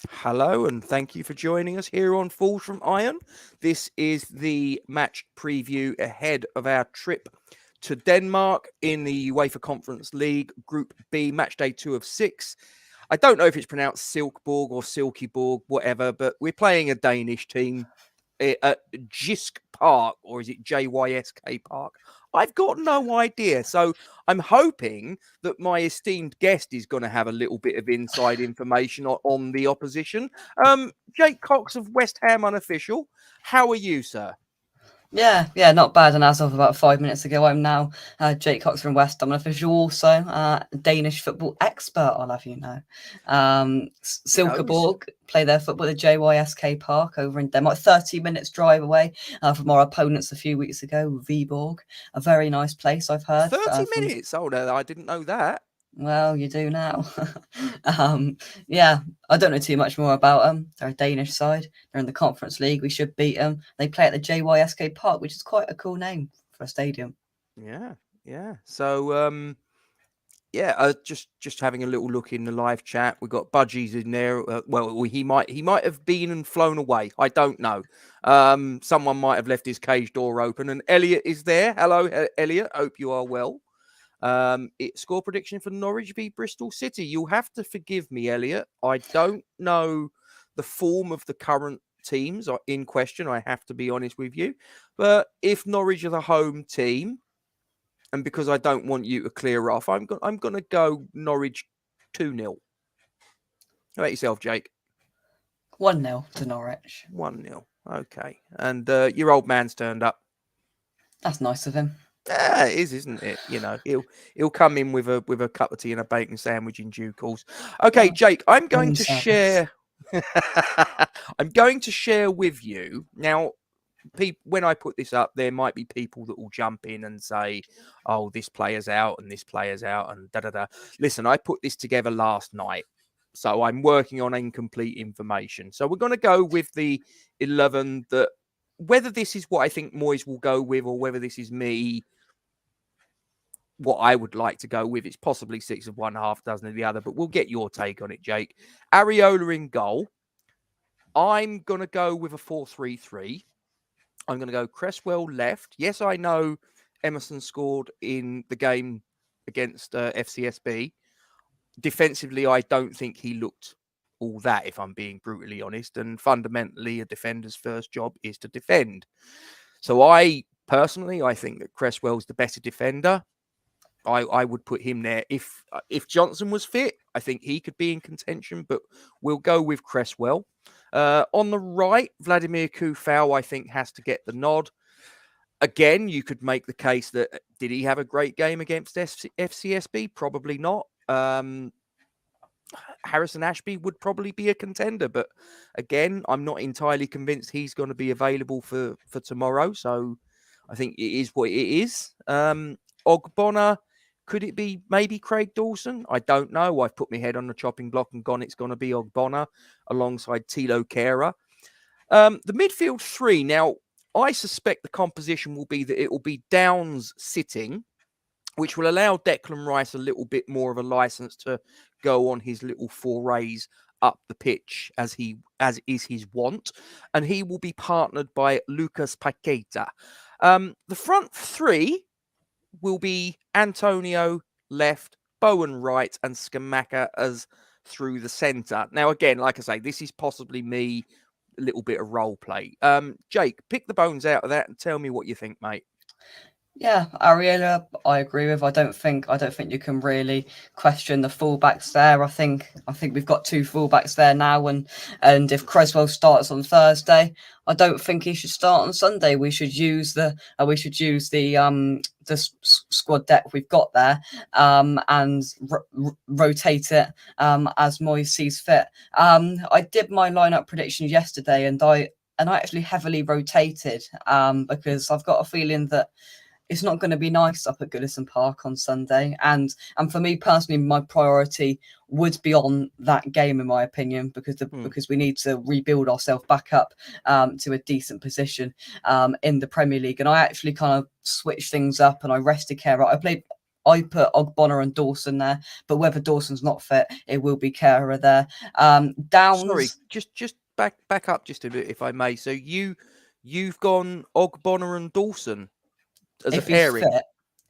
Hello, and thank you for joining us here on Falls from Iron. This is the match preview ahead of our trip to Denmark in the UEFA Conference League Group B, match day 2 of 6. I don't know if it's pronounced Silkeborg or Silkeborg, whatever, but we're playing a Danish team at JYSK Park, or is it JYSK Park? I've got no idea. So I'm hoping that my esteemed guest is going to have a little bit of inside information on the opposition. Jake Cox of West Ham Unofficial. How are you, sir? Yeah, not bad. And as of about 5 minutes ago, I'm now Jake Cox from West Ham Official, also Danish football expert, I'll have you know. Silkeborg play their football at the JYSK Park over in Denmark, 30 minutes drive away from our opponents a few weeks ago, Viborg. A very nice place, I've heard. 30 minutes? Oh, no, I didn't know that. Well, you do now. Yeah, I don't know too much more about them. They're a Danish side. They're in the Conference League. We should beat them. They play at the JYSK Park, which is quite a cool name for a stadium. Yeah. So, just having a little look in the live chat. We've got Budgies in there. Well, he might have been and flown away. I don't know. Someone might have left his cage door open. And Elliot is there. Hello, Elliot. Hope you are well. Score prediction for Norwich v Bristol City. You'll have to forgive me, Elliot. I don't know the form of the current teams in question. I have to be honest with you. But if Norwich are the home team, and because I don't want you to clear off, I'm going to go Norwich 2-0. How about yourself, Jake? 1-0 to Norwich. 1-0. Okay. And your old man's turned up. That's nice of him. Yeah, it is, isn't it? You know, he'll come in with a cup of tea and a bacon sandwich in due course. Okay, Jake, I'm going to share. I'm going to share with you now. When I put this up, there might be people that will jump in and say, "Oh, this player's out and this player's out," and da da da. Listen, I put this together last night, so I'm working on incomplete information. So we're going to go with the 11 that. Whether this is what I think Moyes will go with, or whether this is me, what I would like to go with, it's possibly 6 of one, half dozen of the other, but we'll get your take on it, Jake. Areola in goal. I'm going to go with a 4-3-3. I'm going to go Cresswell left. Yes, I know Emerson scored in the game against FCSB. Defensively, I don't think he looked all that, if I'm being brutally honest. And fundamentally, a defender's first job is to defend. So I think that Cresswell's the better defender. I would put him there. If Johnson was fit, I think he could be in contention, but we'll go with Cresswell. On the right, Vladimir Kufau, I think, has to get the nod. Again, you could make the case that, did he have a great game against FCSB? Probably not. Harrison Ashby would probably be a contender, but again, I'm not entirely convinced he's going to be available for tomorrow. So I think it is what it is. Ogbonna, could it be maybe Craig Dawson? I don't know. I've put my head on the chopping block and gone, it's going to be Ogbonna alongside Tilo Kehrer. The midfield three. Now, I suspect the composition will be that it will be Downs sitting, which will allow Declan Rice a little bit more of a license to go on his little forays up the pitch as is his wont, and he will be partnered by Lucas Paqueta. The front three will be Antonio left, Bowen right, and Scamacca as through the centre. Now, again, like I say, this is possibly me, a little bit of role play. Jake, pick the bones out of that and tell me what you think, mate. Yeah, Ariella, I agree with. I don't think you can really question the fullbacks there. I think we've got two fullbacks there now, and if Cresswell starts on Thursday, I don't think he should start on Sunday. We should use the squad depth we've got there, and rotate it as Moyes sees fit. I did my lineup predictions yesterday, and I actually heavily rotated because I've got a feeling that it's not going to be nice up at Goodison Park on Sunday. And for me personally, my priority would be on that game, in my opinion, because we need to rebuild ourselves back up to a decent position in the Premier League. And I actually kind of switched things up and I rested Kehrer. I put Ogbonna and Dawson there, but whether Dawson's not fit, it will be Kara there. Downs. Sorry, just back up just a bit, if I may. So you've gone Ogbonna and Dawson as a pairing.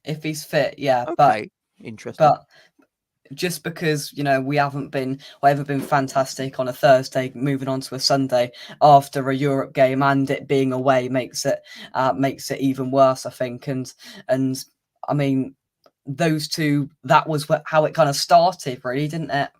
If he's fit, yeah. Okay, interesting. But just because, you know, we haven't been fantastic on a Thursday, moving on to a Sunday after a Europe game, and it being away makes it even worse, I think. And I mean, those two, that was how it kind of started, really, didn't it?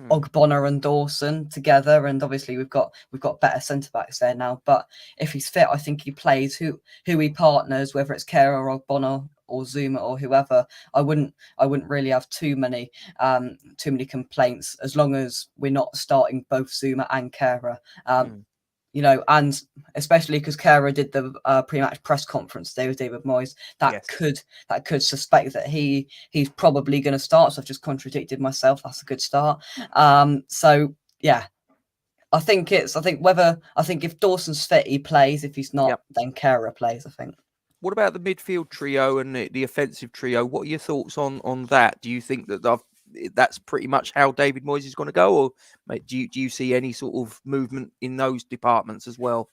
Ogbonna and Dawson together, and obviously we've got better centre backs there now. But if he's fit, I think he plays. Who he partners, whether it's Kara or Ogbonna or Zuma or whoever, I wouldn't really have too many complaints, as long as we're not starting both Zuma and Kara. You know, and especially because Kara did the pre-match press conference today with David Moyes, that could suspect that he's probably going to start. So I've just contradicted myself. That's a good start. So yeah, I think if Dawson's fit, he plays. If he's not, then Kara plays, I think. What about the midfield trio and the offensive trio? What are your thoughts on that? Do you think that that's pretty much how David Moyes is going to go, or do you see any sort of movement in those departments as well?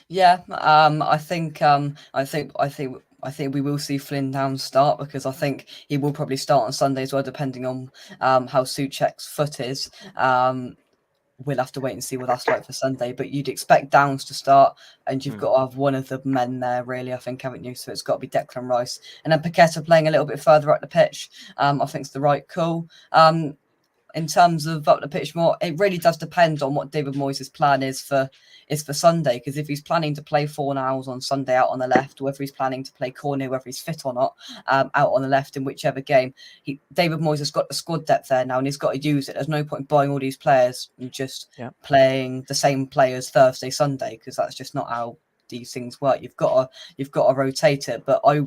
Yeah, I think we will see Flynn Downs start, because I think he will probably start on Sunday as well, depending on how Souček's foot is. We'll have to wait and see what that's like for Sunday, but you'd expect Downs to start, and you've got to have one of the men there, really, I think, haven't you? So it's got to be Declan Rice, and then Paqueta playing a little bit further up the pitch. I think it's the right call. In terms of up the pitch more, it really does depend on what David Moyes' plan is for Sunday. Because if he's planning to play Fornals on Sunday out on the left, whether he's planning to play Cornet, whether he's fit or not, out on the left in whichever game, David Moyes has got the squad depth there now, and he's got to use it. There's no point buying all these players and just playing the same players Thursday, Sunday, because that's just not how these things work. You've got to rotate it. But I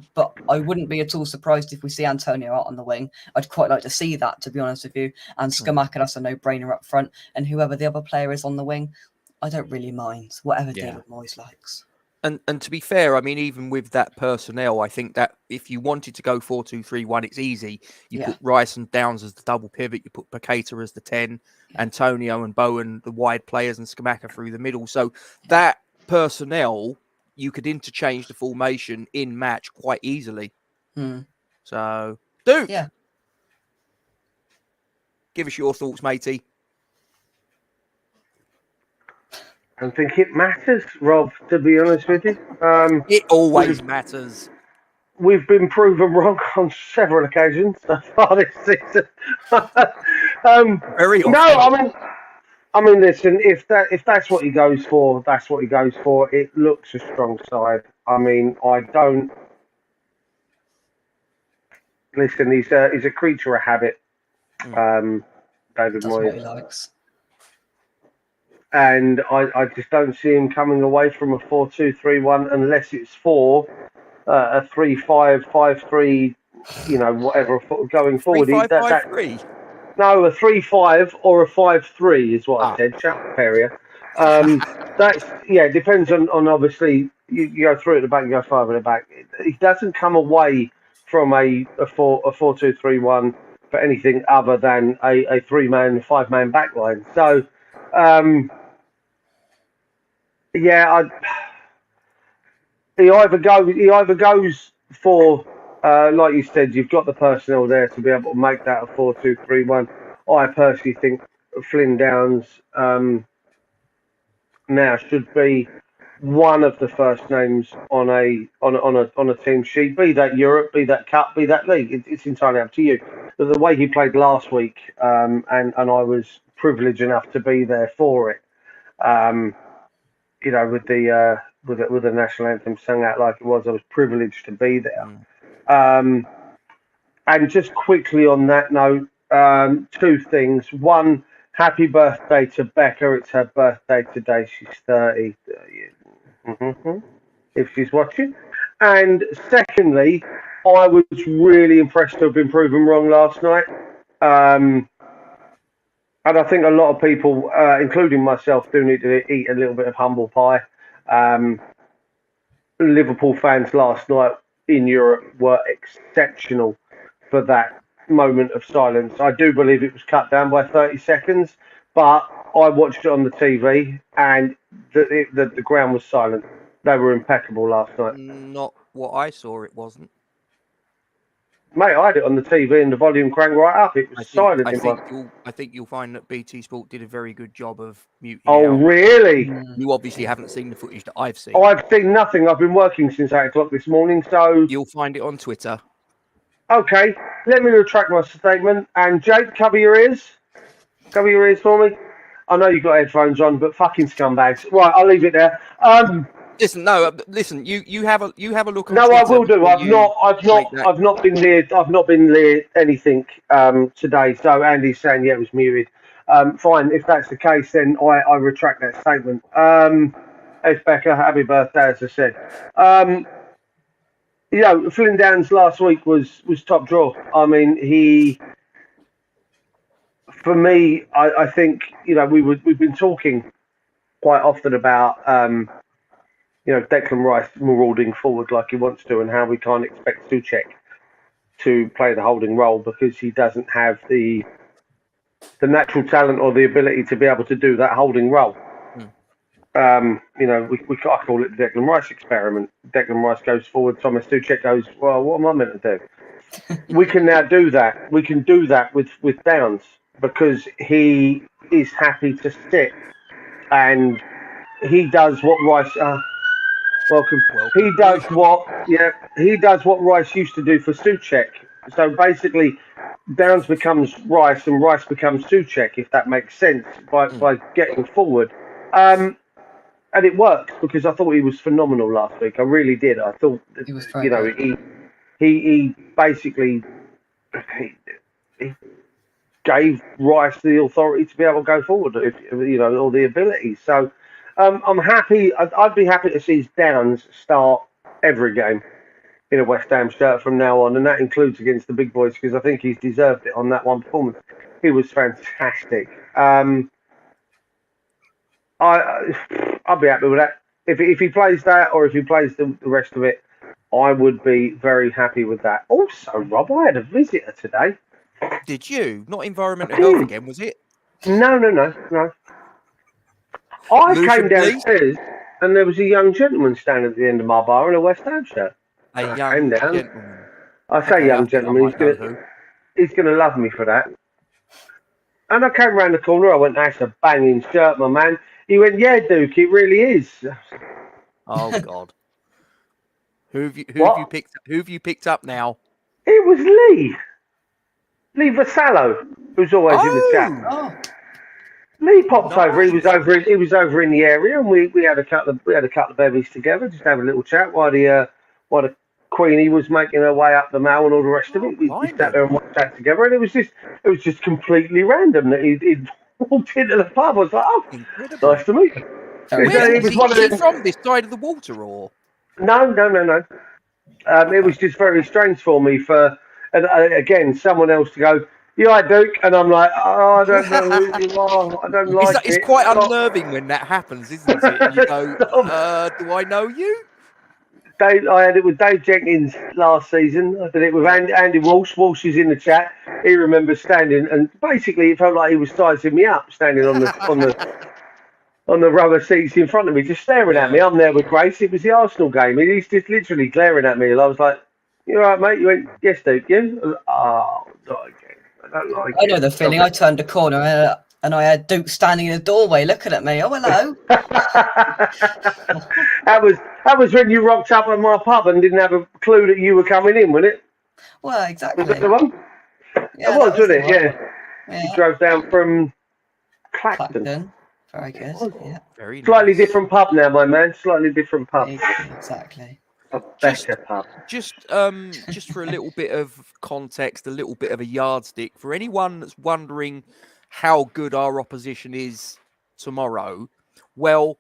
wouldn't be at all surprised if we see Antonio out on the wing. I'd quite like to see that, to be honest with you. And Scamacca, that's a no-brainer up front. And whoever the other player is on the wing, I don't really mind. Whatever David Moyes likes. And to be fair, I mean, even with that personnel, I think that if you wanted to go 4-2-3-1, it's easy. You put Rice and Downs as the double pivot. You put Paqueta as the 10, Antonio and Bowen the wide players, and Scamacca through the middle. So that personnel, you could interchange the formation in match quite easily. So, Duke, give us your thoughts, matey. I don't think it matters, Rob, to be honest with you. It always matters. We've been proven wrong on several occasions so far this season. Very often. No, I mean, listen. If that's what he goes for, that's what he goes for. It looks a strong side. I mean, I don't. Listen, he's a creature of habit. David That's Moyes. what he likes. And I just don't see him coming away from a 4-2-3-1 unless it's a 3-5, 5-3, you know, whatever going forward. 3-5-5-3. No, a 3-5 or a 5-3 is what I said. Shut up, area. That's it depends on obviously you go 3 at the back, you go 5 at the back. He doesn't come away from a 4-2-3-1 for anything other than a 3-man, 5-man backline. So he either goes for like you said, you've got the personnel there to be able to make that a 4-2-3-1. I personally think Flynn Downs now should be one of the first names on a team sheet. Be that Europe, be that Cup, be that League. It's entirely up to you. But the way he played last week, and I was privileged enough to be there for it. You know, with the national anthem sung out like it was, I was privileged to be there. And just quickly on that note, 2 things. One, happy birthday to Becca. It's her birthday today. She's 30. If she's watching. And secondly, I was really impressed to have been proven wrong last night. And I think a lot of people, including myself, do need to eat a little bit of humble pie. Liverpool fans last night in Europe were exceptional for that moment of silence. I do believe it was cut down by 30 seconds, but I watched it on the TV and the ground was silent. They were impeccable last night. Not what I saw. It wasn't. Mate, I had it on the TV and the volume cranked right up. It was silent. I think you'll find that BT Sport did a very good job of muting Oh, it out. really? You obviously haven't seen the footage that I've seen. I've seen nothing. I've been working since 8 o'clock this morning, so... You'll find it on Twitter. Okay, let me retract my statement. And Jake, cover your ears. Cover your ears for me. I know you've got headphones on, but fucking scumbags. Right, I'll leave it there. Listen, no, listen. You have a look. On No, Twitter I will do. I've not been near anything today. So Andy's saying yeah, it was muted. Fine, if that's the case, then I retract that statement. Hey Becca, happy birthday, as I said. You know, Flynn Downs last week was top draw. I mean, for me, I think, you know, we've been talking quite often about you know, Declan Rice marauding forward like he wants to, and how we can't expect Souček to play the holding role because he doesn't have the natural talent or the ability to be able to do that holding role. You know, I call it the Declan Rice experiment. Declan Rice goes forward, Thomas Souček goes, well, what am I meant to do? We can now do that. We can do that with Downs because he is happy to sit and he does what Rice... Welcome. He does what Rice used to do for Souček. So basically, Downs becomes Rice and Rice becomes Souček, if that makes sense, by getting forward. And it worked because I thought he was phenomenal last week. I really did. I thought that, He was you know, he basically he gave Rice the authority to be able to go forward, if you know, all the abilities. So. I'm happy. I'd be happy to see Downs start every game in a West Ham shirt from now on, and that includes against the big boys because I think he's deserved it on that one performance. He was fantastic. I'd be happy with that. If he plays that, or if he plays the rest of it, I would be very happy with that. Also, Rob, I had a visitor today. Did you? Not environmental health again, was it? No. I came downstairs and there was a young gentleman standing at the end of my bar in a West Ham shirt. A young gentleman. I say young gentleman. He's going to love me for that. And I came round the corner. I went, that's a banging shirt, my man. He went, yeah, Duke, it really is. Oh God. Who have you picked up now? It was Lee Vasallo, who's always in the chat. Oh. Lee popped over. He was over in the area, and we had a couple of bevies together, just have a little chat while the Queenie was making her way up the Mall and all the rest of it. We sat there and watched that together, and it was just completely random that he'd walked into the pub. I was like, oh, incredible. Nice to meet you. Is he from this side of the water, or? No. It was just very strange for me and again, someone else to go, you right, Duke? And I'm like, oh, I don't know who you are. I don't like it. It's quite unnerving when that happens, isn't it? And you go, do I know you? I had it with Dave Jenkins last season. I did it with Andy Walsh. Walsh is in the chat. He remembers standing, and basically it felt like he was sizing me up, standing on the rubber seats in front of me, just staring at me. I'm there with Grace. It was the Arsenal game. He's just literally glaring at me, and I was like, you all right, mate? You went, yes, Duke, you? I was like, oh, not again. I know the feeling. I turned a corner and I had Duke standing in the doorway looking at me. Oh, hello. that was when you rocked up at my pub and didn't have a clue that you were coming in, wasn't it? Well, exactly. Was that the one? Yeah, it was, wasn't it? Yeah. You drove down from Clacton. Very good. Yeah. Very nice. Slightly different pub now, my man. Slightly different pub. Exactly. A better pub. Just for a little bit of context, a little bit of a yardstick for anyone that's wondering how good our opposition is tomorrow. Well,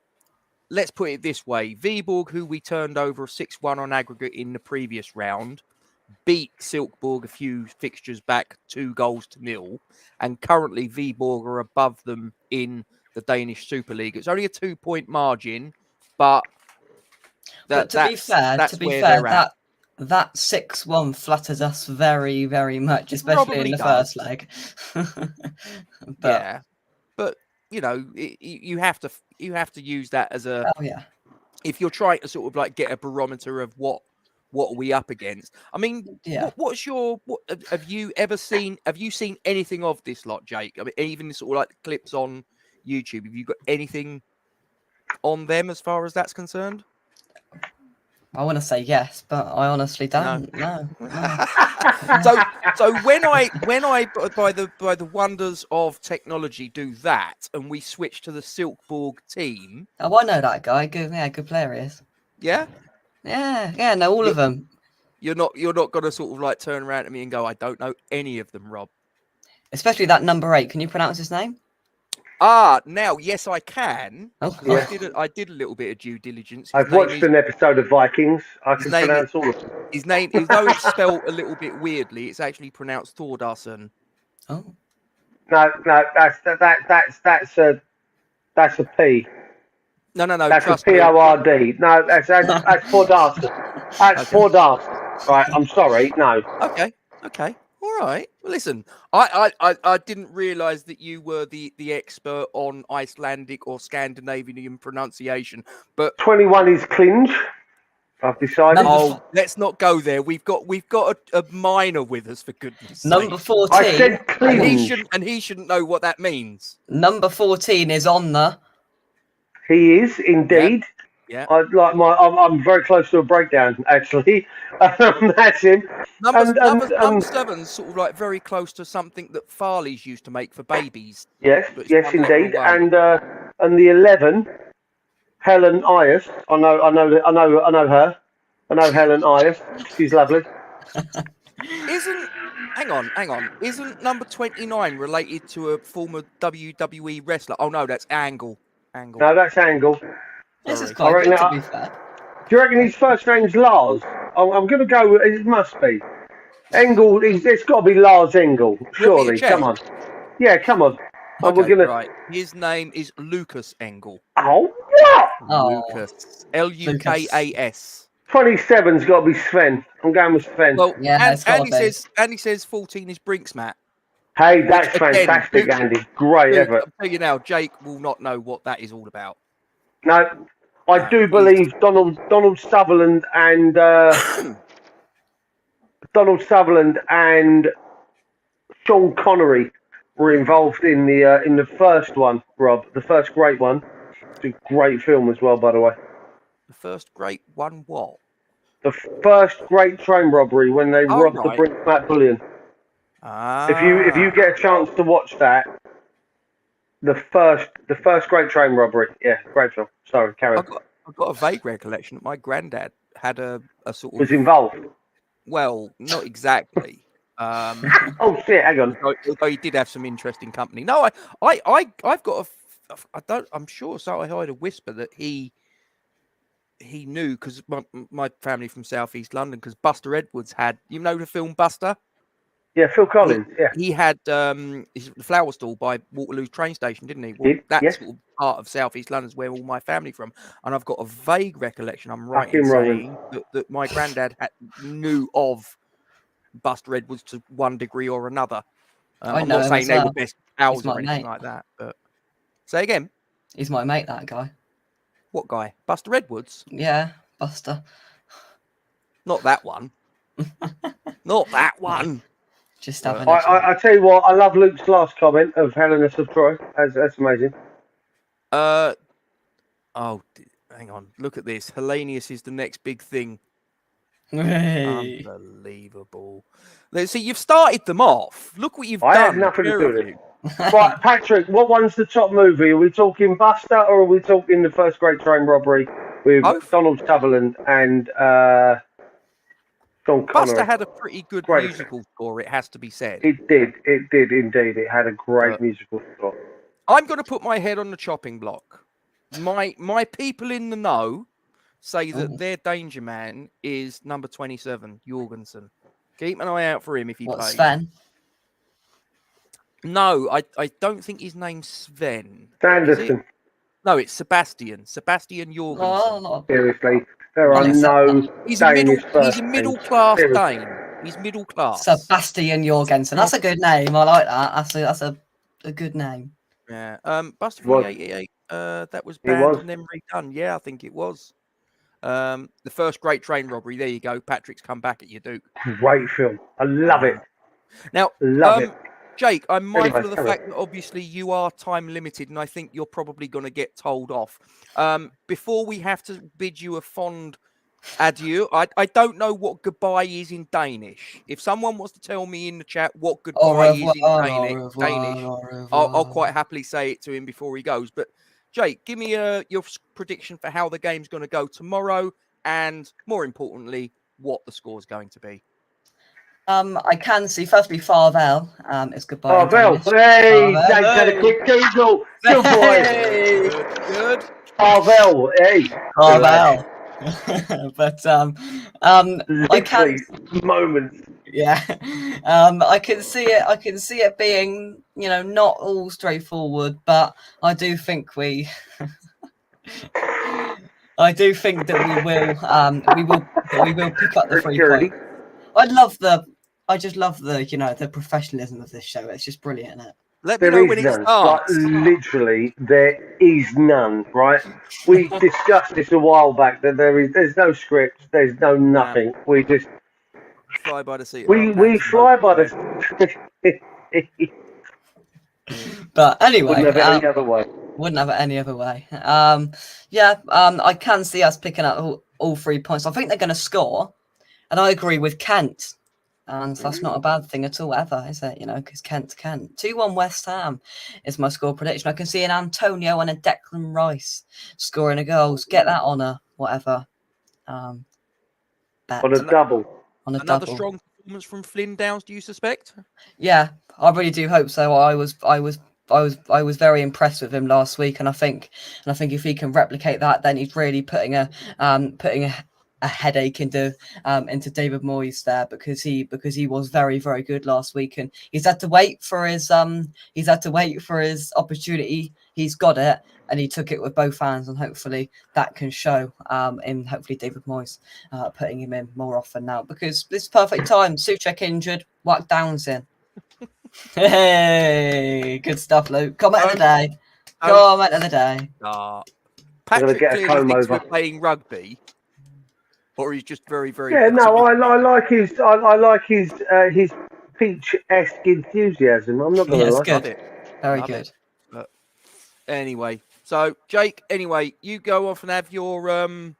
let's put it this way: Viborg, who we turned over 6-1 on aggregate in the previous round, beat Silkeborg a few fixtures back 2-0, and currently Viborg are above them in the Danish Super League. It's only a 2-point margin, but to be fair, That 6-1 flatters us very, very much, It especially in probably the does. first leg. But Yeah, but you know, you have to use that as a, oh yeah, if you're trying to sort of like get a barometer of what are we up against. I mean, yeah. what's your, what have you ever seen? Have you seen anything of this lot, Jake? I mean, even sort of like the clips on YouTube. Have you got anything on them as far as that's concerned? I want to say yes, but I honestly No. don't. No, no. So when I by the wonders of technology do that, and we switch to the Silkeborg team, Oh, I know that guy. Good, yeah, good player he is. yeah, Yeah, no, all of them. you're not going to sort of like turn around to me and go, I don't know any of them, Rob. Especially that number 8. Can you pronounce his name? Now, yes, I can. Oh, Yeah. I did a little bit of due diligence. I've watched an episode of Vikings. I His can name pronounce all of them. His name, although it's spelled a little bit weirdly, it's actually pronounced Thordarson. oh. No, that's a P. No, That's a trust me. PORD. No, that's for Darson. That's Okay. for Darson. Right, I'm sorry. No. Okay. All right. Well, listen, I didn't realise that you were the expert on Icelandic or Scandinavian pronunciation, but 21 is Clinge. I've decided. let's not go there. We've got a minor with us, for goodness' Number sake. 14. I said And he shouldn't know what that means. Number 14 is on the. He is indeed. Yeah. I'm very close to a breakdown actually. That's him. Number 7's sort of like very close to something that Farley's used to make for babies. Yes, But it's yes, one letter indeed. away. And the 11, Helen Ayers. I know her. I know Helen Ayers. She's lovely. Hang on. Isn't number 29 related to a former WWE wrestler? Oh no, that's Angle. No, that's Angle. This is Sorry. quite good, to be fair. Do you reckon his first name's Lars? I'm going to go with, it must be. Engel, it's got to be Lars Engel, surely. Come on. Yeah, come on. Okay, right. His name is Lucas Engel. Oh, what? Oh. Lucas. Lukas. 27's got to be Sven. I'm going with Sven. Well, Yeah, Andy says 14 is Brinksmat. Hey, that's Which, again, fantastic, Andy. Great effort. I'll tell you now, Jake will not know what that is all about. No, I do believe Donald Sutherland and Sean Connery were involved in the first one, Rob. The first great one. It's a great film as well, by the way. The first great one, what? The first great train robbery when they robbed the Brinkmat Bullion. If you get a chance to watch that, the first great train robbery. Yeah, great film. Sorry, carry on. I've got a vague recollection that my granddad had a sort of... Was involved? Well, not exactly. Oh shit! Hang on. Although he did have some interesting company. No, I've got I'm sure. So I heard a whisper that he knew, because my family from Southeast London, because Buster Edwards had, you know, the film Buster. Yeah, Phil Collins. He had his flower stall by Waterloo train station, didn't he? Well, that's sort of part of Southeast London, is where all my family from. And I've got a vague recollection, I'm right in saying, that my granddad knew of Buster Edwards to one degree or another. I'm not saying they were best pals or anything like that. But say again. He's my mate, that guy. What guy? Buster Edwards? Yeah, Buster. Not that one. Not that one. Just having I tell you what, I love Luke's last comment of Helena of Troy. That's amazing. Hang on. Look at this. Hellenius is the next big thing. Hey. Unbelievable. See, you've started them off. Look what you've done. I have nothing to do with it. Right, Patrick, what one's the top movie? Are we talking Buster, or are we talking the first great train robbery with Donald Sutherland and Sean Connery? Buster had a pretty good musical score, it has to be said. It did indeed. It had a great musical score. I'm going to put my head on the chopping block. My people in the know say that their danger man is number 27, Jorgensen. Keep an eye out for him if he plays. Sven? No, I don't think his name's Sven. Sanderson. No, it's Sebastian. Sebastian Jorgensen. Oh, Seriously, there are Alex, no He's a middle. Danish first He's a middle names. class Seriously. Dane. He's middle class. Sebastian Jorgensen. That's a good name. I like that. That's a good name. Yeah. Buster Was. 388. That was It banned was. and then redone. Yeah, I think it was. The first great train robbery. There you go. Patrick's come back at you, Duke. Great film. I love it. Now, Love it. Jake, I'm mindful Anyway, of the fact that obviously you are time limited, and I think you're probably going to get told off. Before we have to bid you a fond adieu, I don't know what goodbye is in Danish. If someone wants to tell me in the chat what goodbye is in Danish, I'll quite happily say it to him before he goes. But Jake, give me your prediction for how the game's going to go tomorrow, and more importantly, what the score's going to be. I can see firstly Farvel is goodbye. Oh, in Vel. Danish. Hey, Farvel. Jake's had a quick Google. Good boy. Hey. Good. Oh, Vel. Hey. Farvel. But I can. Literally moments. Yeah, I can see it. I can see it being, not all straightforward, but I do think we. I do think that we will pick up the 3 points. I just love the professionalism of this show. It's just brilliant, isn't it? Let me know when it none. starts. Literally, there is none. Right? We discussed this a while back. That there's no script. There's no nothing. We just fly by the seat. We fly by the. But anyway, wouldn't have it any other way. Wouldn't have it any other way. I can see us picking up all 3 points. I think they're going to score, and I agree with Kent. And that's not a bad thing at all, ever, is it? Because Kent. 2-1 West Ham is my score prediction. I can see an Antonio and a Declan Rice scoring a goals. Get that on a whatever. Bet. On a double. Another strong performance from Flynn Downs, do you suspect? Yeah, I really do hope so. I was very impressed with him last week, and I think if he can replicate that, then he's really putting a headache into David Moyes there, because he was very, very good last week, and he's had to wait for his opportunity. He's got it, and he took it with both hands, and hopefully that can show in hopefully David Moyes putting him in more often now, because this is perfect time. Souček injured, whack Downs in. Hey, good stuff, Luke. Comment of the day. Comment of the day. Patrick clearly thinks we're playing rugby. Or he's just very, very. Yeah, no, I like his peach-esque enthusiasm. I'm not going to lie. Good. Very good. But anyway, so Jake, you go off and have your dinner,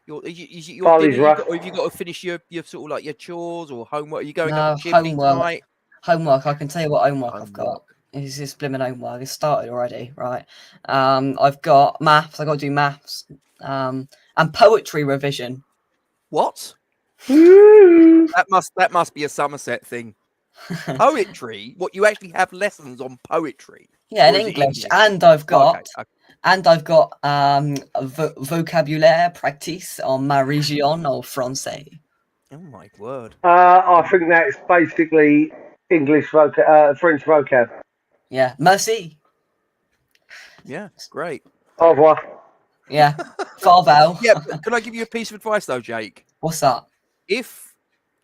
or have you got to finish your sort of like your chores or homework? Are you going up to Chimney tonight? Homework. I can tell you what homework I've got. It's just blimmin' homework. It's started already, right? I've got maths. I've got to do maths. And poetry revision. What? that must be a Somerset thing. Poetry? What, you actually have lessons on poetry? Yeah, in English. And I've got vocabulaire practice on ma région au français. Oh my word! I think that's basically English French vocab. Yeah, merci. Yeah, great. Au revoir. Yeah, farewell. Yeah, but can I give you a piece of advice though, Jake? What's that? If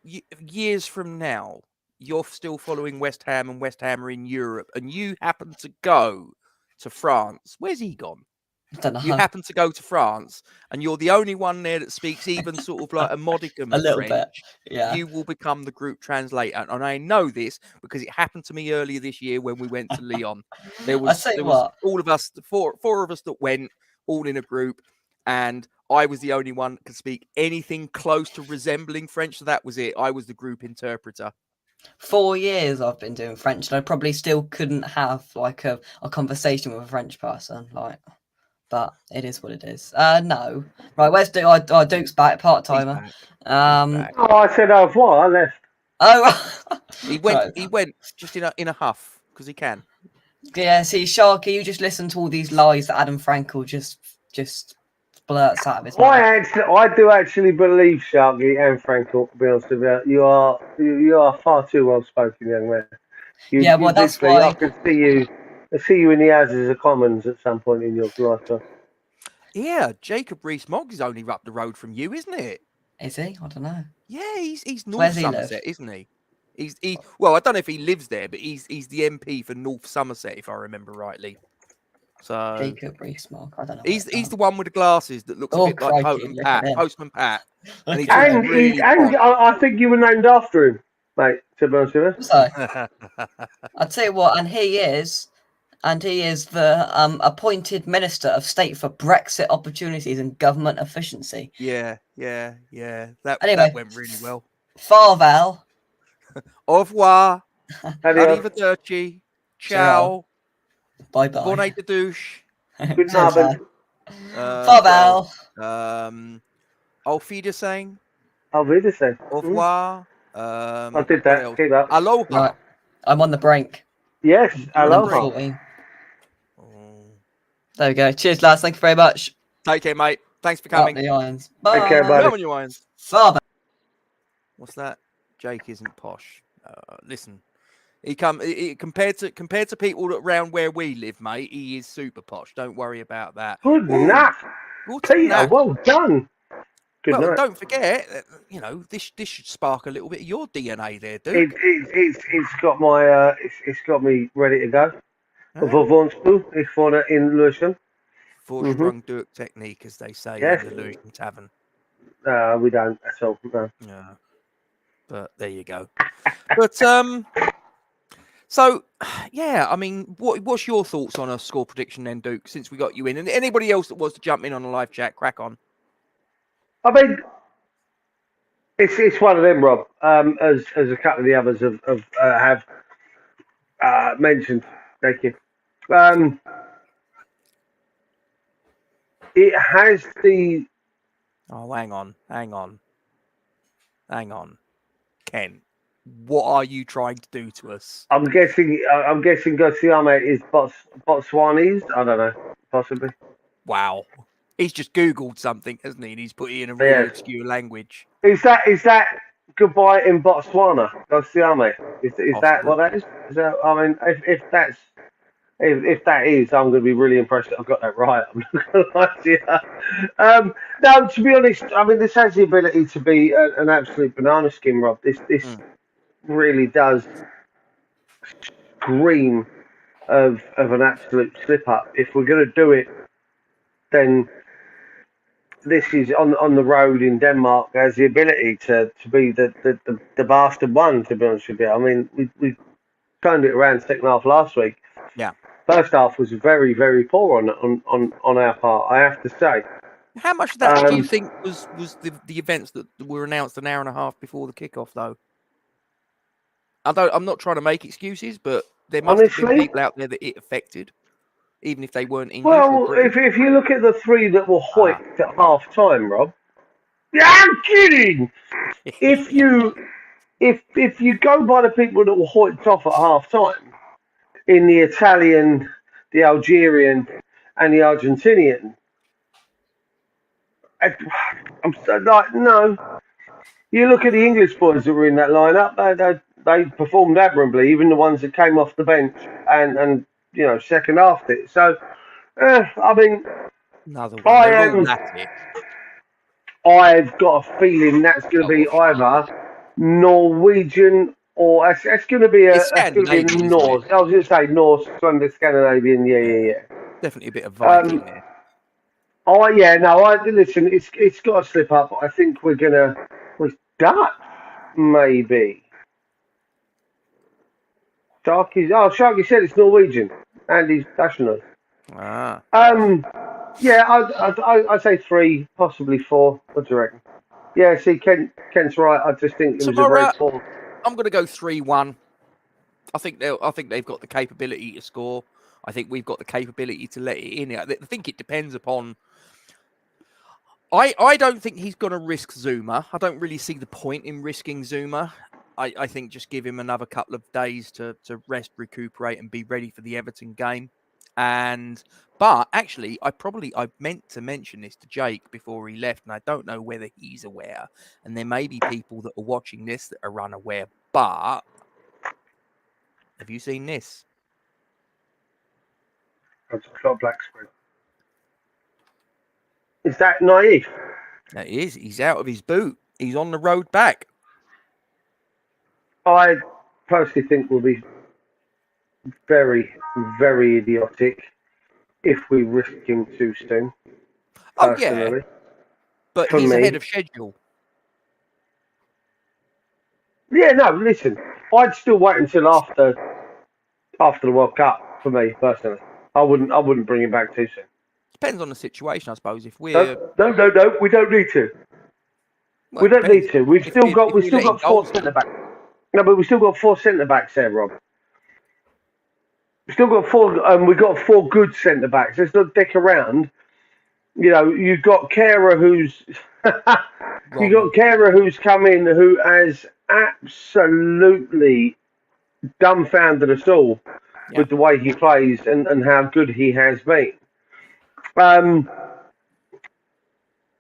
years from now you're still following West Ham and West Ham are in Europe, and you happen to go to France, where's he gone? I don't know. You happen to go to France, and you're the only one there that speaks even sort of like a modicum of French. Bit, yeah. You will become the group translator, and I know this because it happened to me earlier this year when we went to Lyon. There was all of us, four of us that went, all in a group, and I was the only one that could speak anything close to resembling French. So that was it. I was the group interpreter. 4 years I've been doing French, and I probably still couldn't have like a conversation with a French person, like. But it is what it is. No. Right, where's Duke? Duke's back, part-timer. I said au revoir, I left. Oh, he went just in a huff, because he can. Yeah, see, Sharky, you just listen to all these lies that Adam Frankel just blurts out of his mouth. I do actually believe Sharky and Frankel, to be honest with you. You are far too well-spoken, young man. That's why... I can see you I'll see you in the Houses of Commons at some point in your lifetime. Yeah, Jacob Rees-Mogg is only up the road from you, isn't it? Is he? I don't know. Yeah, he's North Where's he Somerset, live? isn't he? Well, I don't know if he lives there, but he's the MP for North Somerset, if I remember rightly. So Jacob Rees-Mogg. I don't know. he's the one with the glasses that looks a bit like crikey, look at him. Postman Pat, and he's Look at just him. really. I think you were named after him, mate. To be honest with you. So I'd tell you what, and he is the appointed Minister of State for Brexit Opportunities and Government Efficiency. Yeah. That Anyway, went really well. Farewell. Au revoir. Adios. Arrivederci. Ciao. Bye bye. Bonne de douche. Good night. Farewell. Auf Wiedersehen. I'll read this then. Au revoir. I did that. Keep up. Aloha. Right. I'm on the brink. Yes, Number aloha. 14. There we go. Cheers, lads. Thank you very much. Take care, mate. Thanks for Up coming. the irons. Bye. Take care, buddy. Come on, you irons. Farewell. What's that? Jake isn't posh. Listen, compared to people around where we live, mate. He is super posh. Don't worry about that. Good enough. Peter, well done. Good night. Don't forget, this should spark a little bit of your DNA there, dude. It's got my it's got me ready to go. Vovonstu, ich vorne in Lucian. Four-strung Dirk technique, as they say Yes. in the Lucian Tavern. We don't at all. No. Yeah. But there you go. But so yeah, I mean, what's your thoughts on a score prediction then, Duke? Since we got you in, and anybody else that wants to jump in on a live chat, crack on. I mean, it's one of them, Rob. As a couple of the others have mentioned. Thank you. It has the. Oh, hang on, Ken. What are you trying to do to us? I'm guessing Gosiame is Botswanese. I don't know, possibly. Wow, he's just Googled something, hasn't he? And he's put it in a really obscure language. Is that goodbye in Botswana? Gosiame. Is that what that is? Is that? I mean, if that is, I'm going to be really impressed that I've got that right. I'm not going to lie to you. No, to be honest, I mean, this has the ability to be an absolute banana skin, Rob. This really does scream of an absolute slip up. If we're going to do it, then this is on the road in Denmark has the ability to be the bastard one. To be honest with you, I mean, we turned it around second half last week. Yeah. First half was very, very poor on our part, I have to say. How much of that do you think was the events that were announced an hour and a half before the kickoff, though? I'm not trying to make excuses, but there must have been people out there that it affected, even if they weren't English. Well, if you look at the three that were hoiked at half time, Rob. Yeah, I'm kidding. If you go by the people that were hoiked off at half time, in the Italian, the Algerian, and the Argentinian, I'm so like, no. You look at the English boys that were in that lineup; they performed admirably. Even the ones that came off the bench and second half it. So, I mean, I've got a feeling that's going to be either Norwegian or it's going to be a Norse. I was going to say Norse, Scandinavian. Yeah. Definitely a bit of Viking there. Listen, it's got to slip up. I think we're Dutch, maybe. Sharky said it's Norwegian, and he's national. I'd say 3, possibly 4. What do you reckon? Yeah, see, Kent's right. I just think it was a very poor. I'm going to go 3-1. I think they've got the capability to score. I think we've got the capability to let it in. I think it depends upon. I don't think he's going to risk Zuma. I don't really see the point in risking Zuma. I think just give him another couple of days to rest, recuperate, and be ready for the Everton game. But actually, I meant to mention this to Jake before he left, and I don't know whether he's aware. And there may be people that are watching this that are unaware. But have you seen this? I've just got a black screen. Is that naive? That is. He's out of his boot. He's on the road back. I personally think we'll be very, very idiotic if we risk him too soon. Oh, yeah. Personally. But For he's me. ahead of schedule. Yeah, no, listen. I'd still wait until after the World Cup for me, personally. I wouldn't bring him back too soon. Depends on the situation, I suppose. If we're No, we don't need to. well, We don't depends. need to. We've If still we- got if we're letting 4 goals centre backs. No, but we've still got 4 centre backs there, Rob. We've still got 4. We've got 4 good centre backs. Let's not dick around. You know, you've got Kehrer who's you got Kehrer who's come in who has absolutely dumbfounded us all with the way he plays and how good he has been.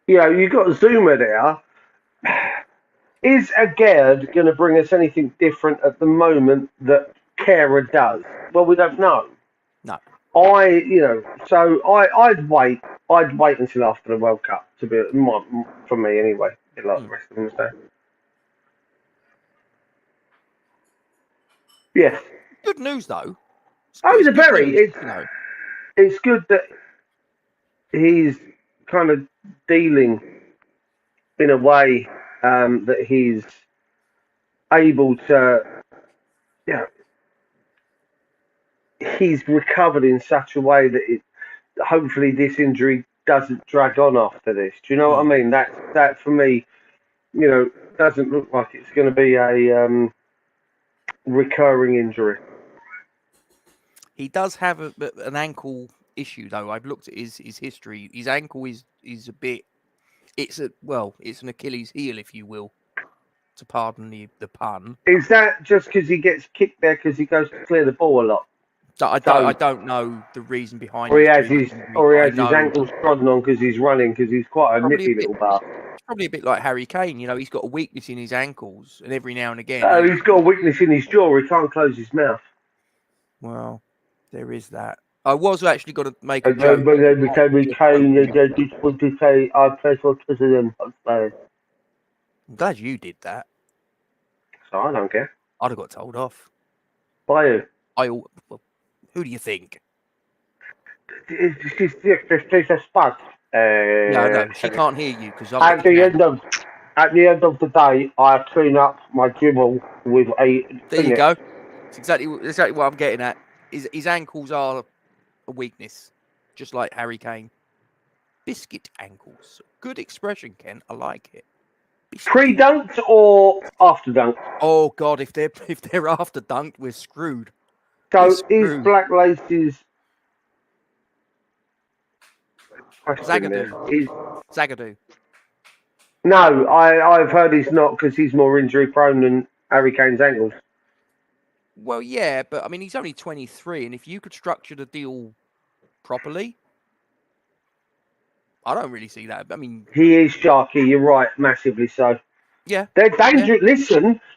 You know, you've got Zuma there. Is Agerd going to bring us anything different at the moment that Kehrer does? Well, we don't know. No. I'd wait. I'd wait until after the World Cup to be for me anyway. A bit like the rest of them say. Yes. Good news though. It's good that he's kind of dealing in a way that he's able to, he's recovered in such a way that hopefully this injury doesn't drag on after this. Do you know what I mean? That for me, doesn't look like it's going to be a recurring injury. He does have an ankle issue though. I've looked at his history. His ankle is a bit. It's an Achilles heel, if you will, to pardon the pun. Is that just because he gets kicked there because he goes to clear the ball a lot? I don't know the reason behind. Or he has his ankles trodden on because he's running because he's quite a nippy little bastard. It's probably a bit like Harry Kane. He's got a weakness in his ankles, and every now and again. He's got a weakness in his jaw. He can't close his mouth. Well, there is that. I was actually going to make a joke. Harry Kane, I just want to say I play for Tottenham. I'm glad you did that. So I don't care. I'd have got told off. By who? Who do you think? She's a spot. No, she can't hear you because at the end of the day, I clean up my dribble with a. There you go. It's exactly what I'm getting at. His ankles are a weakness, just like Harry Kane. Biscuit ankles. Good expression, Ken. I like it. Pre-dunked or after dunked? Oh God, if they're after dunked, we're screwed. So is Black Laces Zagadou? No, I've heard he's not because he's more injury prone than Harry Kane's ankles. Well, yeah, but I mean he's only 23, and if you could structure the deal properly, I don't really see that. I mean, he is Sharky. You're right, massively so. Yeah, they're dangerous. Yeah.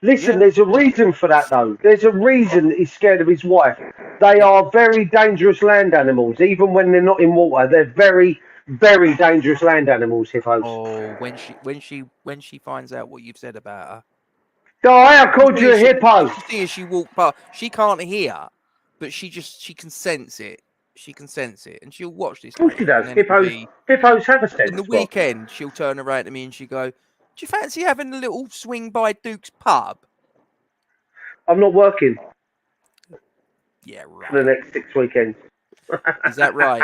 Listen. There's a reason for that, though. There's a reason he's scared of his wife. They are very dangerous land animals, even when they're not in water. They're very, very dangerous land animals. Hippos. Oh, when she finds out what you've said about her. Oh, I called you a hippo. See, as she walked past, she can't hear, but she can sense it. She can sense it, and she'll watch this. Of course she does. Hippos have a sense. In the weekend, she'll turn around to me and she'll go, "Do you fancy having a little swing by Duke's pub?" I'm not working. Yeah, right. For the next 6 weekends. Is that right?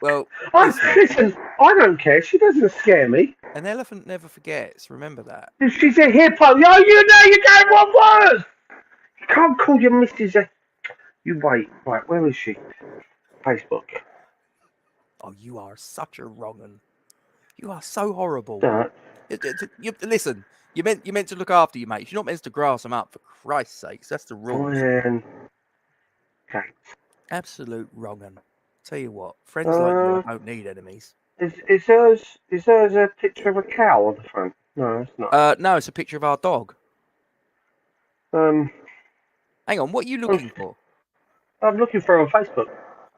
Well, listen, I don't care. She doesn't scare me. An elephant never forgets. Remember that. She's a hippo. Yo, you're going one word. You can't call your missus a... You wait. Right, where is she? Facebook. Oh, you are such a wrong un. You are so horrible. Listen, you're meant to look after your mates. You're not meant to grass them up, for Christ's sakes. That's the rule. Okay. Absolute wrong un. Tell you what, friends like you don't need enemies. Is hers a picture of a cow on the front? No, it's not. No, it's a picture of our dog. Hang on, what are you looking for? I'm looking for her on Facebook.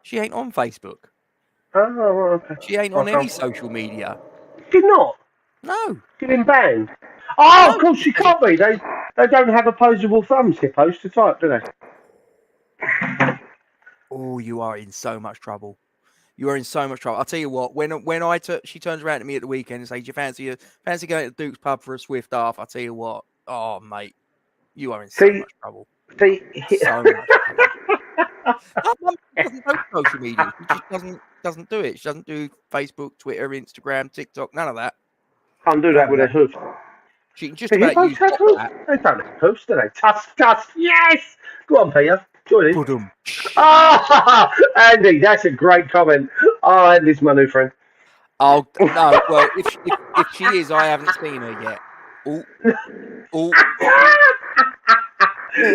She ain't on Facebook. Oh, right, okay. She ain't on Okay. any social media. She's not. No. She's been banned. Oh, No. of course she can't be. They don't have opposable thumbs, hippos, to type, do they? Oh, you are in so much trouble. You are in so much trouble. I'll tell you what. When she turns around to me at the weekend and says, "Do you fancy going to Duke's pub for a swift half?" I'll tell you what. Oh, mate, you are in so much trouble. See, So much trouble. My mum doesn't do social media. She just doesn't do it. She doesn't do Facebook, Twitter, Instagram, TikTok, none of that. Can't do that with a hoof. She can just about use WhatsApp. They don't have hoofs, do they? Tusk, yes! Go on, Peter. Join in. Boom. Oh, Andy, that's a great comment. Oh, Andy's my new friend. Oh no! Well, if she is, I haven't seen her yet. Oh.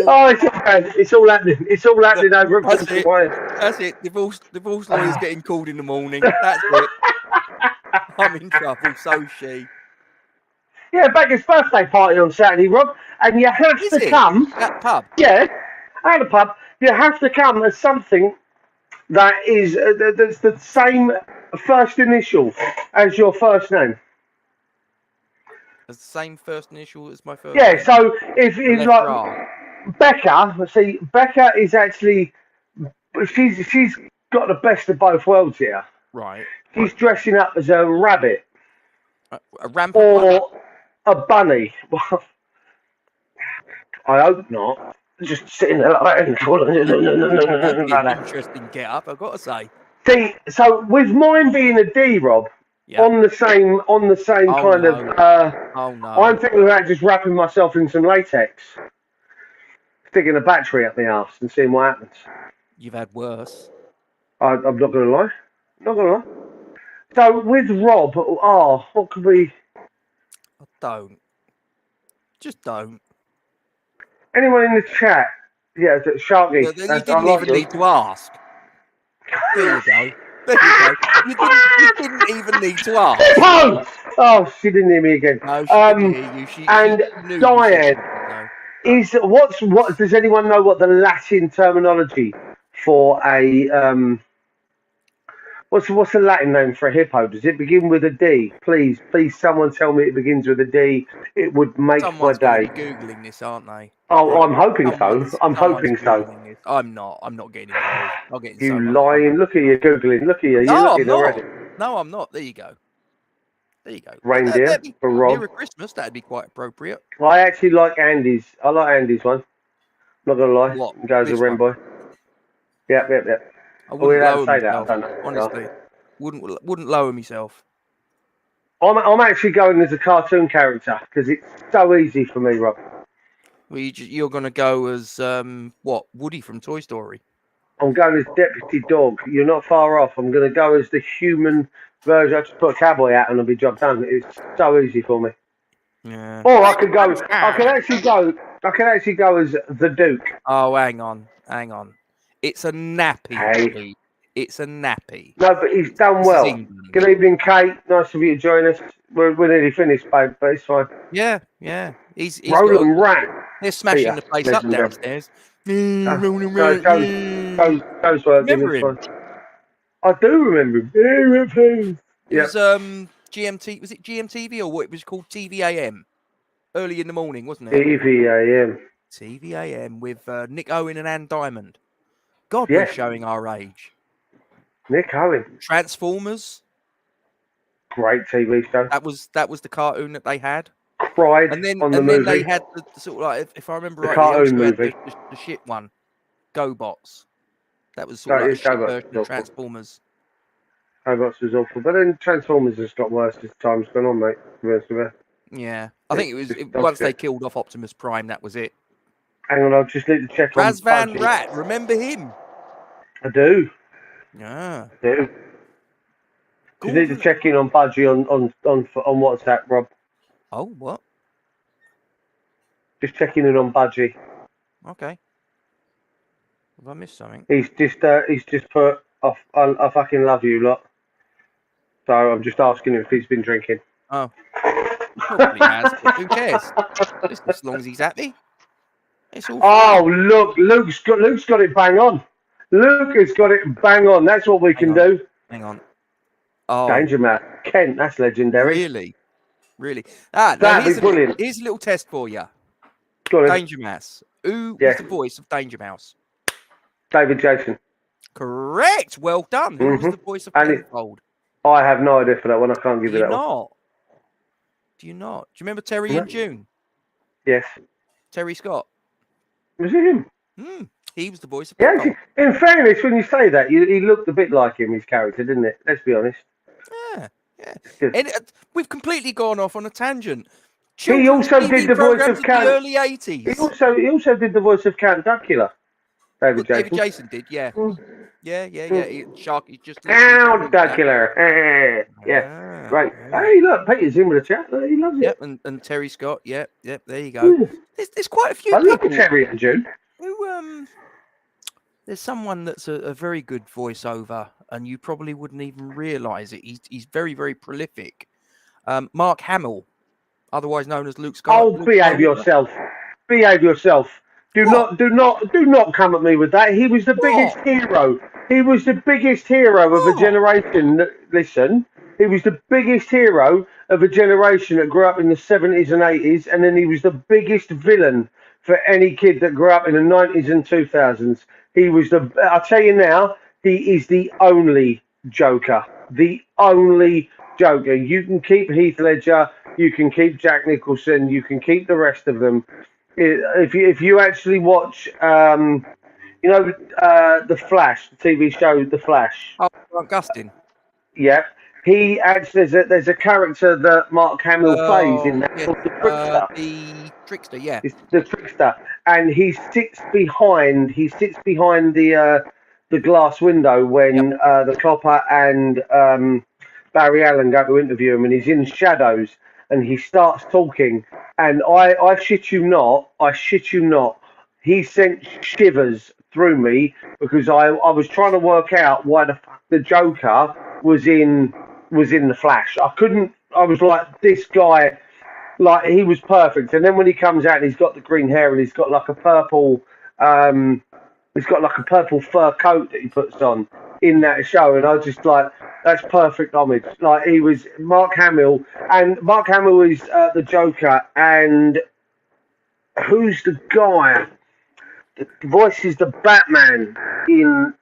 Oh, it's all happening. It's all happening over at That's it. Wales. That's it. Divorce lawyer's getting called in the morning. That's it. I'm in trouble. So she. Yeah, Becca's birthday party on Saturday, Rob, and you have to come. At the pub. Yeah, at the pub. You have to come as something that is that's the same first initial as your first name. It's the same first initial as my first. Yeah. name. So if like Becca, see, Becca is actually she's got the best of both worlds here. Right. She's dressing up as a rabbit. A rampant or a bunny. Well, I hope not. Just sitting there like that. That'd be interesting get up, I've got to say. See, so with mine being a D, Rob, on the same kind of. Oh no! I'm thinking about just wrapping myself in some latex, sticking a battery up my arse, and seeing what happens. You've had worse. I'm not going to lie. Not going to lie. So with Rob, what could we? Don't. Just don't. Anyone in the chat? Yeah, Sharky. You didn't even need to ask. There you go. You didn't even need to ask. Oh, she didn't hear me again. No, she didn't hear you. She knew Diane, what? Does anyone know what the Latin terminology for a What's the Latin name for a hippo? Does it begin with a D? Please, someone tell me it begins with a D. It would make Someone's my day. Googling this, aren't they? Oh, I'm hoping so. I'm hoping so. I'm not getting involved. I'll get you lying. Look at you Googling. Look at you. You're looking already. No, I'm not. There you go. Reindeer for Rob. Near Christmas, that'd be quite appropriate. I actually like Andy's. I like Andy's one. Not going to lie. What? It goes a Remboy. Yep. I wouldn't lower say that. Honestly, wouldn't lower myself. I'm actually going as a cartoon character because it's so easy for me, Rob. Well, you're going to go as Woody from Toy Story. I'm going as Deputy Dog. You're not far off. I'm going to go as the human version. I just put a cowboy hat and I'll be job done. It's so easy for me. Yeah. Or I could go. I can actually go as the Duke. Oh, hang on. It's a nappy. Hey. It's a nappy. No, but he's done well. Good evening, Kate. Nice of you to join us. We're nearly finished, babe, but it's fine. Yeah. He's Roland Rat. They're smashing the place up downstairs. Goes working. It's fine. I do remember him. It was GMT. Was it GMTV or what it was called? TVAM. Early in the morning, wasn't it? TVAM with Nick Owen and Ann Diamond. God, we're showing our age. Nick Owen. Transformers. Great TV show. That was the cartoon that they had. Cried and then movie. They had the sort of like, if I remember right, cartoon movie. The shit one. GoBots. That was sort of like a shit version of Transformers. GoBots was awful, but then Transformers has got worse as time's gone on, mate. Yeah, I think it was once they killed off Optimus Prime, that was it. Hang on, I just need to check on Razvan Rat, remember him? I do. Yeah. I do. You need to check in on Budgie on WhatsApp, Rob. Oh, what? Just checking in on Budgie. Okay. Have I missed something? He's just put off. I fucking love you lot. So I'm just asking him if he's been drinking. Oh. He probably has. Who cares? Just as long as he's happy. It's all fine. Luke's got it bang on. Luke has got it bang on. That's what we can do. Hang on. Oh, Danger Mouse. Kent, that's legendary. really? Now That'd here's be brilliant. Here's a little test for you. Go on, Danger Mouse. Who Yeah. was the voice of Danger Mouse? David Jason. Correct. Well done. Who was the voice of And Penfold? I have no idea for that one. I can't give you that one. Do you not? Do you remember Terry in June? Yes. Terry Scott. Was it him? He was the voice of Yeah, Penfold. in fairness, when you say that, he looked a bit like him, his character, didn't it? Let's be honest. Yeah. And we've completely gone off on a tangent. He also did the voice of the Count. early 80s. He also did the voice of Count Dracula. David Jason did, yeah. Yeah. Shark, he just Count Dracula. Yeah, great. Hey, look, Peter's in with the chat. He loves it. Yep, and Terry Scott. Yep. There you go. There's quite a few I love people Terry and June. who there's someone that's a very good voiceover, and you probably wouldn't even realise it. He's very, very prolific. Mark Hamill, otherwise known as Luke Skywalker. Oh, behave yourself. Behave yourself. Do not come at me with that. He was the biggest hero. He was the biggest hero of a generation. Listen, he was the biggest hero of a generation that grew up in the 70s and 80s, and then he was the biggest villain for any kid that grew up in the 90s and 2000s. He was I'll tell you now, he is the only Joker. The only Joker. You can keep Heath Ledger, you can keep Jack Nicholson, you can keep the rest of them. If you actually watch, The Flash, the TV show, The Flash. Oh, Grant Gustin. Yeah, he actually there's a character that Mark Hamill plays in that called the Trickster. The Trickster, yeah. It's the Trickster, and he sits behind the glass window when the copper and Barry Allen go to interview him, and he's in shadows, and he starts talking, and I shit you not, he sent shivers through me because I was trying to work out why the Joker was in the Flash. I was like, this guy, like, he was perfect. And then when he comes out and he's got the green hair and he's got like a purple fur coat that he puts on in that show, and I was just like, that's perfect homage. Like, he was Mark Hamill, and Mark Hamill is the Joker, and who's the guy that voices the Batman in?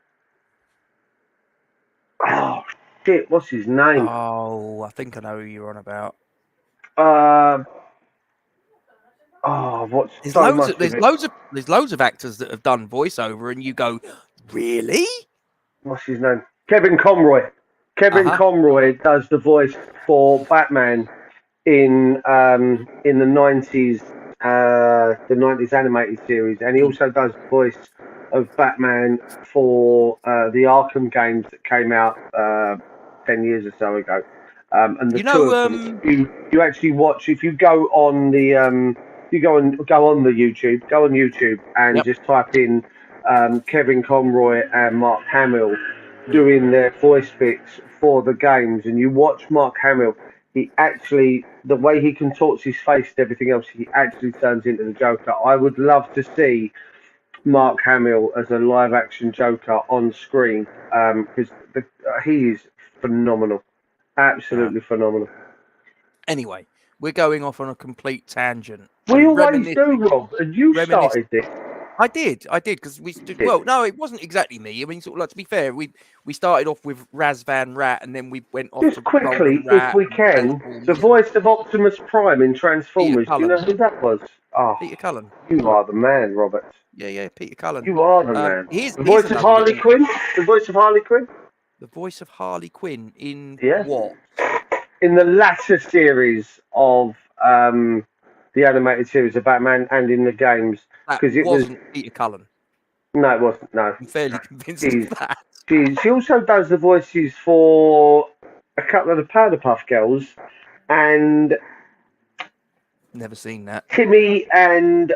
Oh shit, what's his name? Oh, I think I know who you're on about. There's loads of actors that have done voiceover, and you go, really? What's his name? Kevin Conroy. Kevin Conroy does the voice for Batman in the 90s, the 90s animated series, and he also does the voice of Batman for the Arkham games that came out 10 years or so ago. And the two of them, you actually watch, if you go on the go on YouTube and just type in Kevin Conroy and Mark Hamill doing their voice bits for the games, and you watch Mark Hamill, he actually, the way he contorts his face and everything else, he actually turns into the Joker. I would love to see Mark Hamill as a live action Joker on screen, because he is phenomenal. Absolutely phenomenal. Anyway, we're going off on a complete tangent. We always do, Rob, and you started this. I did, because we well, no, it wasn't exactly me. I mean, sort of, like, to be fair, we started off with Raz Van Rat, and then we went off just to quickly, if we can, the voice of Optimus Prime in Transformers. Do you know who that was? Oh, Peter Cullen. You are the man, Robert. Yeah, Peter Cullen. You are the man. The voice of Harley Quinn. The voice of Harley Quinn. The voice of Harley Quinn in what? In the latter series of the animated series of Batman, and in the games, because it wasn't Peter Cullen. No, it wasn't. No, I'm fairly convinced of that. She also does the voices for a couple of the Powderpuff Girls, and never seen that. Timmy and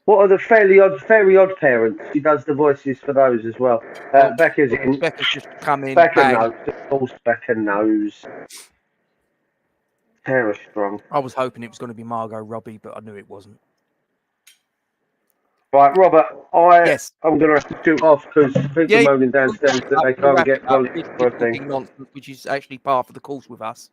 what are the Fairly Odd Parents? She does the voices for those as well. Becca's in. Becca's just come in. Becca knows. Of course, Becca knows. Tara Strong. I was hoping it was going to be Margot Robbie, but I knew it wasn't. Right, Robert, Yes. I'm going to have to shoot off because people Yeah, are moaning downstairs that they can't get voted for a thing. nonsense, which is actually par for the course with us.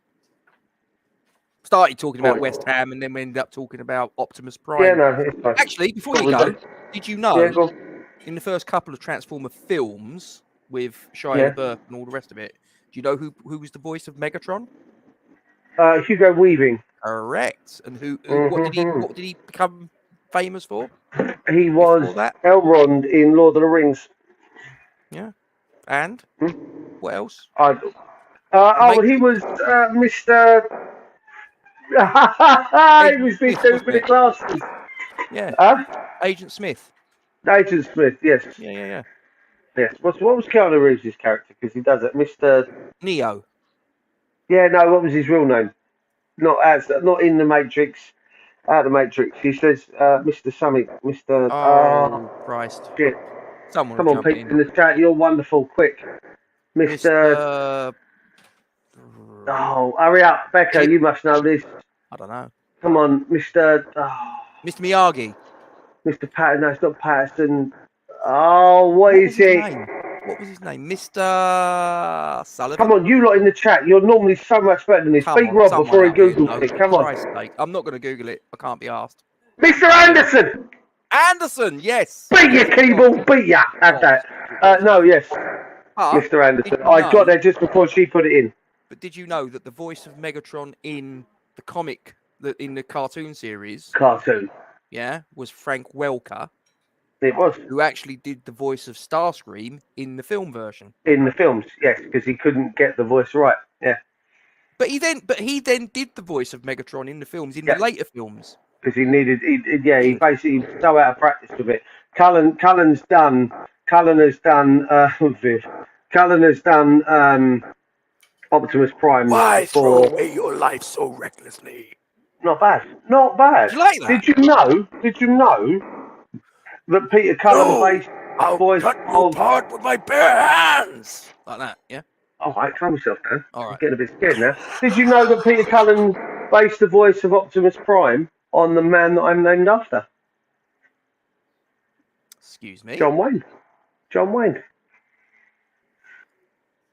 Started talking about West Ham, and then we ended up talking about Optimus Prime. Yeah, no, it's fine. Actually, before you go, did you know Yeah, go on. in the first couple of Transformer films with Shia Yeah. LaBeouf and all the rest of it, do you know who was the voice of Megatron? Hugo Weaving. Correct. And Mhm. what did he become famous for? He was Before that? Elrond in Lord of the Rings. Yeah. And what else? He was Mr. He was Smith, Mr. wasn't with the it? glasses. Yeah. Huh? Agent Smith. Agent Smith, yes. Yeah. Yes. What was Keanu Reeves' character? Because he does it. Mr. Neo. Yeah, no, what was his real name? Not in the Matrix. Out of the Matrix. He says Mr. Summit. Mr. Oh, Christ. Shit. Someone Come will on, jump people in the chat. You're wonderful. Quick. Mr. Oh, hurry up. Becca, you must know this. I don't know. Come on, Mr. Mr. Miyagi. Mr. Patterson. No, it's not Patterson. Oh, what is it? What was his name? Mr. Sullivan? Come on, you lot in the chat. You're normally so much better than this. Beat Rob before he Googles it. Come on. Sake. I'm not going to Google it. I can't be asked. Mr. Anderson! Anderson, yes. Beat your keyboard. Beat ya. Have that. No, yes. Mr. Anderson. I got there just before she put it in. But did you know that the voice of Megatron in the comic, in the cartoon series, was Frank Welker? It was. Who actually did the voice of Starscream in the film version? In the films, yes, because he couldn't get the voice right. Yeah. But he then did the voice of Megatron in the films, in the later films. Because he basically was so out of practice with it. Cullen has done Optimus Prime. Why throw away your life so recklessly? Not bad. Did you like that? Did you know that Peter Cullen based voice of apart with my bare hands? Like that, yeah? All right, calm yourself down. All right. I'm getting a bit scared now. Did you know that Peter Cullen based the voice of Optimus Prime on the man that I'm named after? Excuse me? John Wayne.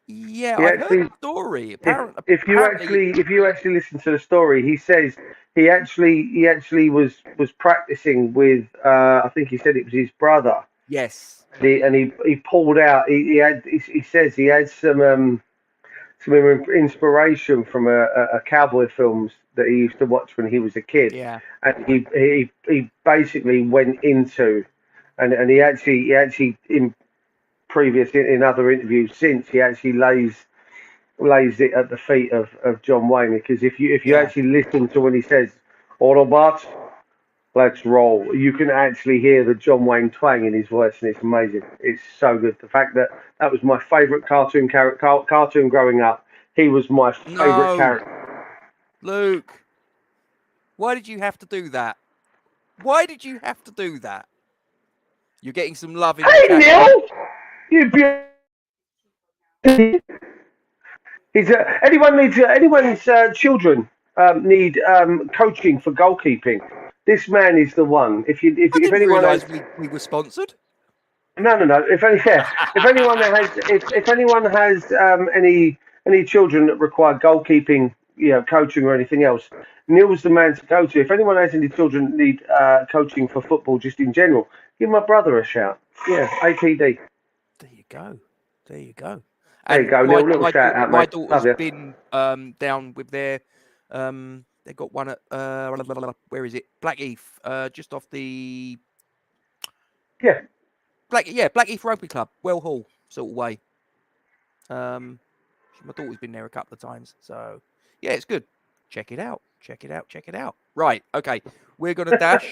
Yeah, I heard the story. Apparently, if you actually listen to the story, he says he actually was practicing with I think he said it was his brother. Yes. And he pulled out. He says he had some inspiration from a cowboy films that he used to watch when he was a kid. Yeah. And he basically went into and he actually in other interviews since, he actually lays it at the feet of John Wayne, because if you actually listen to when he says Autobots, let's roll, you can actually hear the John Wayne twang in his voice, and it's amazing. It's so good. The fact that was my favourite cartoon growing up. He was my favourite character. Luke, why did you have to do that? You're getting some love in the chat. Neil! You anyone's children need coaching for goalkeeping. This man is the one. If anyone realise we were sponsored. No. If anyone has any children that require goalkeeping, coaching or anything else, Neil's the man to go to. If anyone has any children that need coaching for football, just in general, give my brother a shout. Yeah, APD. There you go. There you go, Neil. Little shout out, my mate. daughter's been down with their they got one at where is it? Blackheath, just off the Blackheath Rugby Club, Well Hall sort of way. My daughter's been there a couple of times, so yeah, it's good. Check it out. Right, okay, we're gonna dash.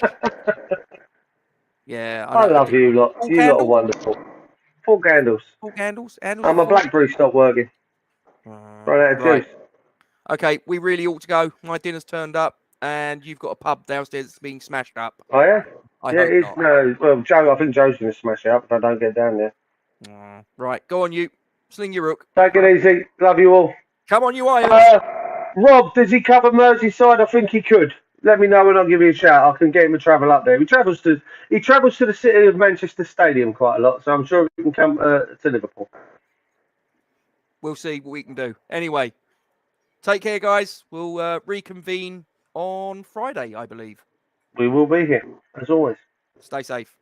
Yeah, I love you lot. You lot are wonderful. Full candles. My Blackberry stopped working. Right. Okay, we really ought to go. My dinner's turned up, and you've got a pub downstairs that's being smashed up. Oh yeah. It is. No, well, Joe. I think Joe's going to smash it up if I don't get down there. Right, go on, you. Sling your rook. Take it easy. Love you all. Come on, you Irons. Rob, does he cover Merseyside? I think he could. let me know and I'll give you a shout. I can get him to travel up there. He travels to the city of Manchester Stadium quite a lot, so I'm sure he can come to Liverpool. We'll see what we can do. Anyway, take care, guys. We'll reconvene on Friday, I believe. We will be here, as always. Stay safe.